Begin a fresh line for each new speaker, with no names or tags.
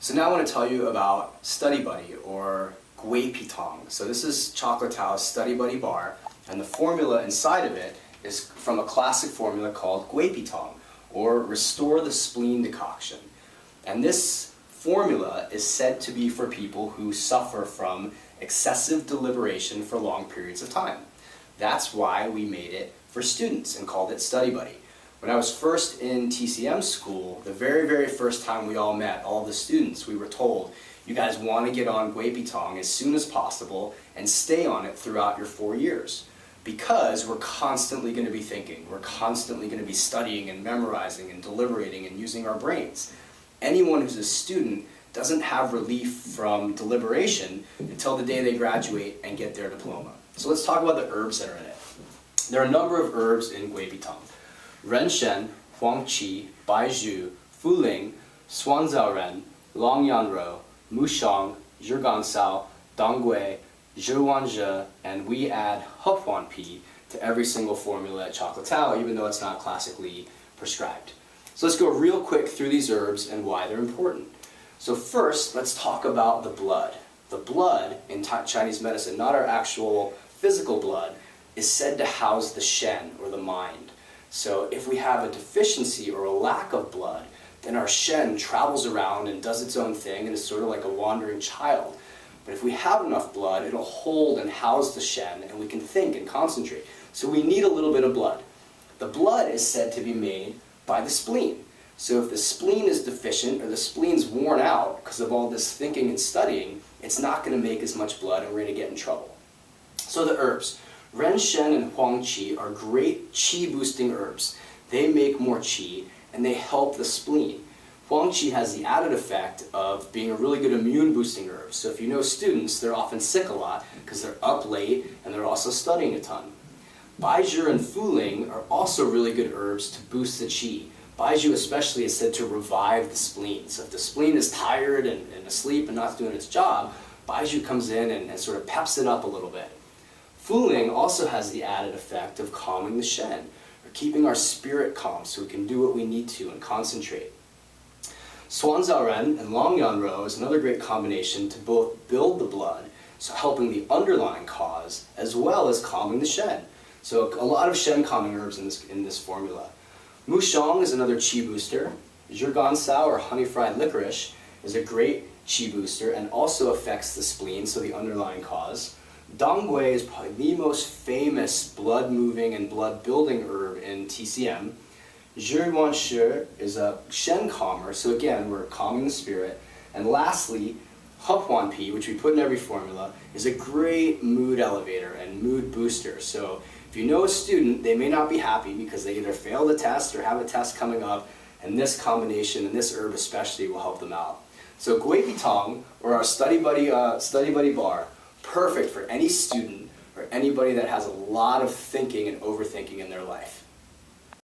So now I want to tell you about Study Buddy, or Gui Pitong. So this is Chocolatao's Study Buddy bar, and the formula inside of it is from a classic formula called Gui Pitong, or Restore the Spleen Decoction. And this formula is said to be for people who suffer from excessive deliberation for long periods of time. That's why we made it for students and called it Study Buddy. When I was first in TCM school, the very first time we all met, all the students, we were told, you guys want to get on Gui Pitong as soon as possible and stay on it throughout your 4 years. Because we're constantly going to be thinking, we're constantly going to be studying and memorizing and deliberating and using our brains. Anyone who's a student doesn't have relief from deliberation until the day they graduate and get their diploma. So let's talk about the herbs that are in it. There are a number of herbs in Gui Pitong. Renshen, Huangqi, Baizhu, Fuling, Suanzhaoren, Longyanrou, Mushong, Zhigansao, Dongui, Zhihuanzhe, and we add Hehuanpi to every single formula at Chocolatao, even though it's not classically prescribed. So let's go real quick through these herbs and why they're important. So first, let's talk about the blood. The blood in Chinese medicine, not our actual physical blood, is said to house the Shen, or the mind. So if we have a deficiency or a lack of blood, then our Shen travels around and does its own thing and is sort of like a wandering child. But if we have enough blood, it'll hold and house the Shen, and we can think and concentrate. So we need a little bit of blood. The blood is said to be made by the spleen. So if the spleen is deficient, or the spleen's worn out because of all this thinking and studying, it's not going to make as much blood and we're going to get in trouble. So the herbs. Renshen and Huangqi are great qi boosting herbs. They make more qi and they help the spleen. Huangqi has the added effect of being a really good immune boosting herb. So if you know students, they're often sick a lot because they're up late and they're also studying a ton. Baizhu and Fuling are also really good herbs to boost the qi. Baizhu especially is said to revive the spleen. So if the spleen is tired and asleep and not doing its job, Baizhu comes in and sort of peps it up a little bit. Fuling also has the added effect of calming the Shen, or keeping our spirit calm so we can do what we need to and concentrate. Suanzhaoren and Longyanrou is another great combination to both build the blood, so helping the underlying cause, as well as calming the Shen. So a lot of Shen calming herbs in this formula. Mushong is another qi booster. Zhigansao, or honey fried licorice, is a great qi booster and also affects the spleen, so the underlying cause. Dongui is probably the most famous blood-moving and blood-building herb in TCM. Zhihuanzhe is a Shen calmer, so again, we're calming the spirit. And lastly, Hehuanpi, which we put in every formula, is a great mood elevator and mood booster. So if you know a student, they may not be happy because they either failed a test or have a test coming up, and this combination, and this herb especially, will help them out. So Gui Pitong, or our Study Buddy bar, perfect for any student or anybody that has a lot of thinking and overthinking in their life.